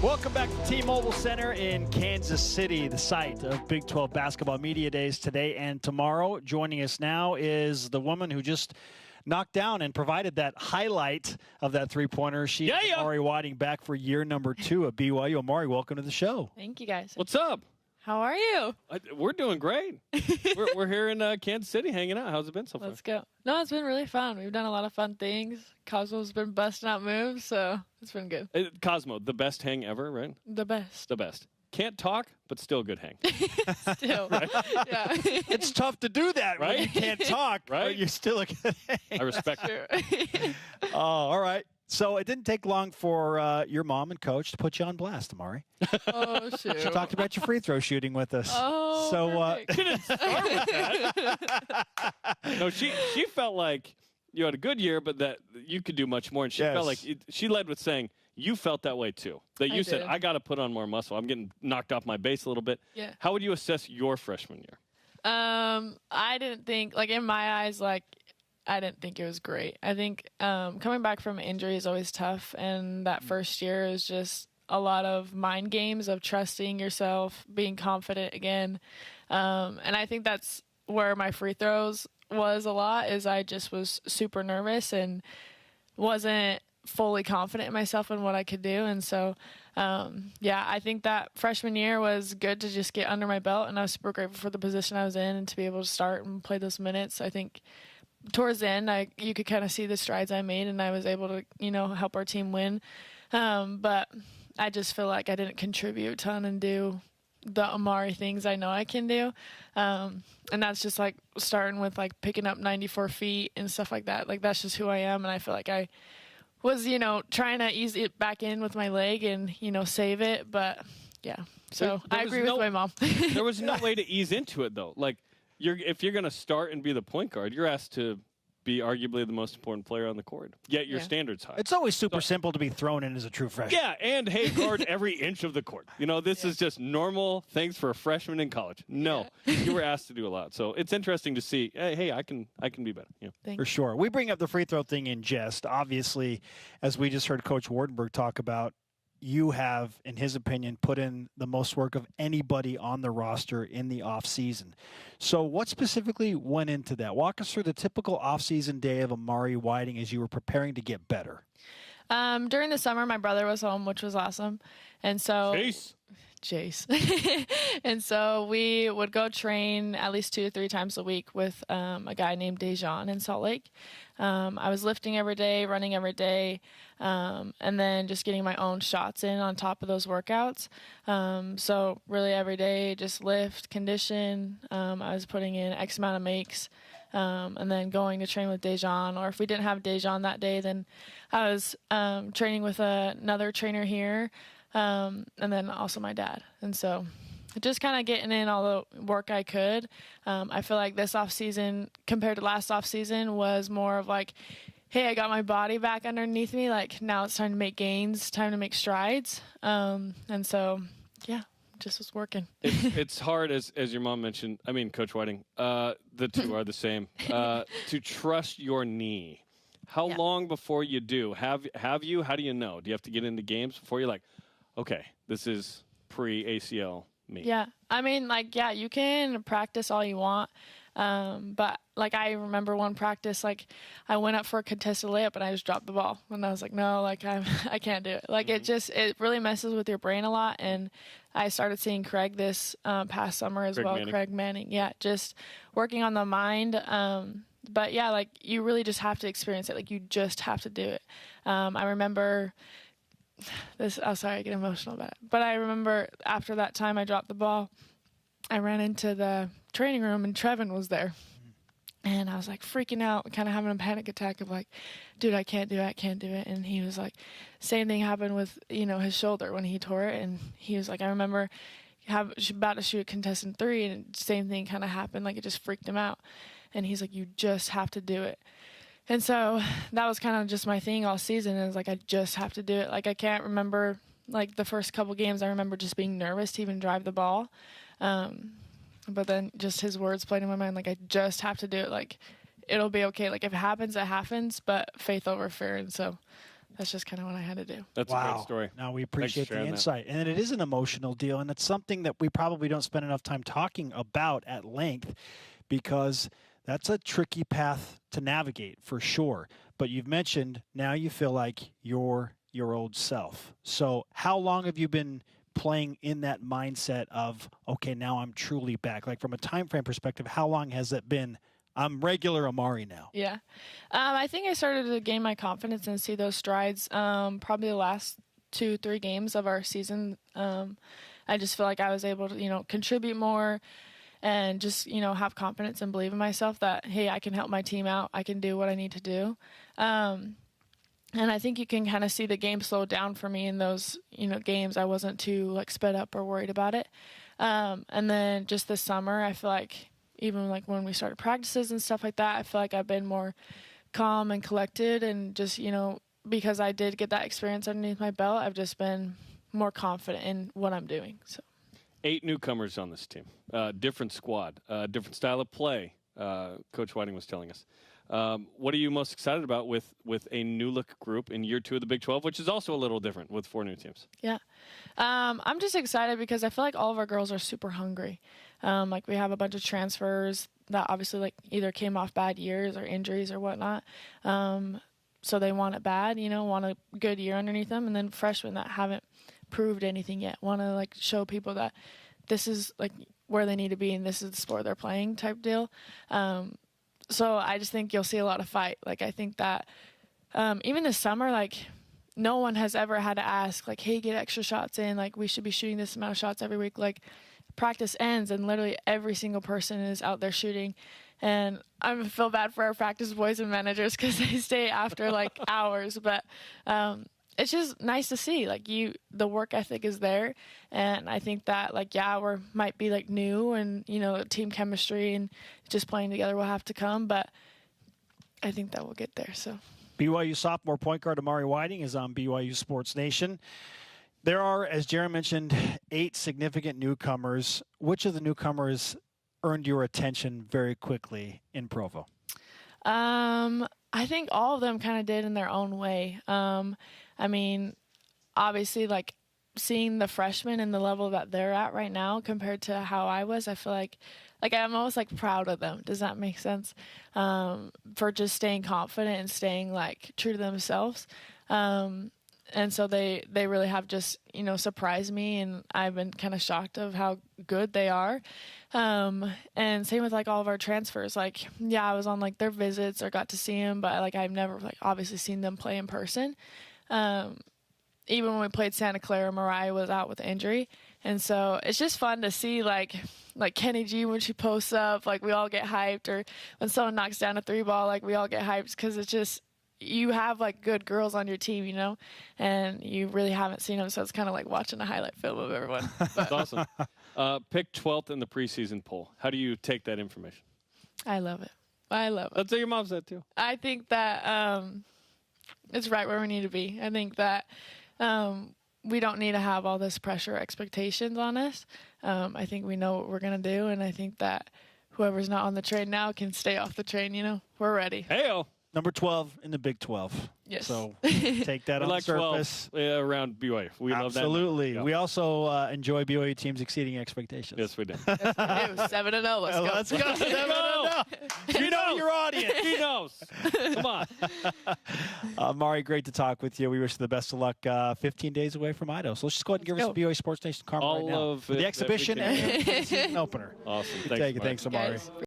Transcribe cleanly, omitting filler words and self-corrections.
Welcome back to T-Mobile Center in Kansas City, the site of Big 12 Basketball Media Days today and tomorrow. Joining us now is the woman who just knocked down and provided that highlight of that three-pointer. She is Amari Whiting, back for year number 2 at BYU. Amari, welcome to the show. Thank you, guys. What's up? How are you? We're doing great. we're here in Kansas City hanging out. How's it been so far? Let's go. No, it's been really fun. We've done a lot of fun things. Cosmo's been busting out moves, so it's been good. Cosmo, the best hang ever, right? The best. The best. Can't talk, but still good hang. Still. Right? Yeah. It's tough to do that, right? When you can't talk, right? But you're still a good hang. I respect it. Oh, all right. So it didn't take long for your mom and coach to put you on blast, Amari. Oh, shoot. She talked about your free throw shooting with us. Oh, so didn't start with that. No, she felt like you had a good year, but that you could do much more. And she felt like she led with saying you felt that way too. That you said, I got to put on more muscle. I'm getting knocked off my base a little bit. Yeah. How would you assess your freshman year? I didn't think, like, in my eyes, like, I didn't think it was great. I think coming back from injury is always tough, and that first year is just a lot of mind games of trusting yourself, being confident again. And I think that's where my free throws was a lot, is I just was super nervous and wasn't fully confident in myself and what I could do. And so, I think that freshman year was good to just get under my belt, and I was super grateful for the position I was in and to be able to start and play those minutes. I think towards the end, you could kind of see the strides I made, and I was able to, help our team win. But I just feel like I didn't contribute a ton and do the Amari things I know I can do. And that's just like starting with like picking up 94 feet and stuff like that. Like, that's just who I am. And I feel like I was, trying to ease it back in with my leg and, save it. But yeah, so I agree with my mom. There was no way to ease into it though. Like, if you're going to start and be the point guard, you're asked to be arguably the most important player on the court. Yet your standard's high. It's always super simple to be thrown in as a true freshman. Yeah, and hey, guard every inch of the court. This is just normal things for a freshman in college. No, you were asked to do a lot. So it's interesting to see, hey, I can be better. Yeah. For sure. We bring up the free throw thing in jest. Obviously, as we just heard Coach Wardenberg talk about, you have, in his opinion, put in the most work of anybody on the roster in the offseason. So what specifically went into that? Walk us through the typical offseason day of Amari Whiting as you were preparing to get better. During the summer, my brother was home, which was awesome. And so Chase. And so we would go train at least 2 to 3 times a week with a guy named Dejan in Salt Lake. I was lifting every day, running every day, and then just getting my own shots in on top of those workouts. So really every day, just lift, condition. I was putting in X amount of makes, and then going to train with Dejan. Or if we didn't have Dejan that day, then I was training with another trainer here, and then also my dad. And so just kind of getting in all the work I could. I feel like this offseason compared to last offseason was more of like, hey, I got my body back underneath me. Like, now it's time to make gains, time to make strides. And so, just was working. It's hard, as your mom mentioned. I mean, Coach Whiting, the two are the same. To trust your knee. How long before you do? Have you? How do you know? Do you have to get into games before you're like, okay, this is pre-ACL me? Yeah. I mean, you can practice all you want. But I remember one practice, I went up for a contested layup and I just dropped the ball. And I was like, no, I can't do it. It really messes with your brain a lot. And I started seeing Craig this past summer as well. Manning. Craig Manning. Yeah. Just working on the mind. But you really just have to experience it. You just have to do it. I remember this. Oh, sorry, I get emotional about it. But I remember after that time I dropped the ball, I ran into the training room and Trevin was there. And I was freaking out, kind of having a panic attack of dude, I can't do it. And he was like, same thing happened with, his shoulder when he tore it. And he was like, I remember about to shoot a contestant 3 and same thing kind of happened. It just freaked him out. And he's like, you just have to do it. And so that was kind of just my thing all season. It was I just have to do it. I can't remember the first couple games. I remember just being nervous to even drive the ball. But then just his words played in my mind, I just have to do it. It'll be okay. If it happens, it happens, but faith over fear. And so that's just kind of what I had to do. That's a great story. Now we appreciate the sharing insight. And it is an emotional deal, and it's something that we probably don't spend enough time talking about at length because that's a tricky path to navigate for sure. But you've mentioned now you feel like you're your old self. So how long have you been playing in that mindset of, okay, now I'm truly back? Like from a time frame perspective, how long has it been? I'm regular Amari now. Yeah. I think I started to gain my confidence and see those strides probably the last 2-3 games of our season. I just feel like I was able to, contribute more and just, have confidence and believe in myself that, hey, I can help my team out. I can do what I need to do. And I think you can kind of see the game slow down for me in those, games. I wasn't too sped up or worried about it. And then just this summer, I feel like even when we started practices and stuff like that, I feel like I've been more calm and collected, and just, because I did get that experience underneath my belt, I've just been more confident in what I'm doing. So 8 newcomers on this team, different squad, different style of play. Coach Whiting was telling us. What are you most excited about with a new look group in year 2 of the Big 12, which is also a little different with 4 new teams? Yeah. I'm just excited because I feel like all of our girls are super hungry. We have a bunch of transfers that obviously either came off bad years or injuries or whatnot. So they want it bad, want a good year underneath them. And then freshmen that haven't proved anything yet want to show people that this is where they need to be and this is the sport they're playing type deal. So I just think you'll see a lot of fight. I think that even this summer, no one has ever had to ask, hey, get extra shots in. We should be shooting this amount of shots every week. Practice ends, and literally every single person is out there shooting. And I feel bad for our practice boys and managers because they stay after, hours. But it's just nice to see. The work ethic is there. And I think that, we might be, new and, team chemistry and just playing together will have to come. But I think that we'll get there, so. BYU sophomore point guard Amari Whiting is on BYU Sports Nation. There are, as Jaron mentioned, 8 significant newcomers. Which of the newcomers earned your attention very quickly in Provo? I think all of them kind of did in their own way. Obviously, seeing the freshmen and the level that they're at right now compared to how I was, I feel like I'm almost proud of them. Does that make sense? For just staying confident and staying true to themselves. And so they really have just, surprised me, and I've been kind of shocked of how good they are. And same with all of our transfers. I was on their visits or got to see them, but I've never obviously seen them play in person. Even when we played Santa Clara, Mariah was out with injury. And so it's just fun to see Kenny G when she posts up, we all get hyped, or when someone knocks down a 3-ball, we all get hyped because it's just, you have good girls on your team, and you really haven't seen them. So it's kind of like watching a highlight film of everyone. That's awesome. Picked 12th in the preseason poll. How do you take that information? I love it. That's what your mom said too. I think that it's right where we need to be. I think that we don't need to have all this pressure or expectations on us. I think we know what we're going to do, and I think that whoever's not on the train now can stay off the train. We're ready. Hey-o. Number 12 in the Big 12. Yes. So take that on the surface. 12 around BYU. We love that. Absolutely. Yeah. We also enjoy BYU teams exceeding expectations. Yes, we do. Yes, we do. 7-0. Let's go. Let's go. 7-0. You know your audience. He knows. Come on. Mari, great to talk with you. We wish you the best of luck. 15 days away from Idaho. So let's just go ahead and give us the BYU Sports Nation karma right now. All of the exhibition and the season opener. Awesome. Thanks, Amari.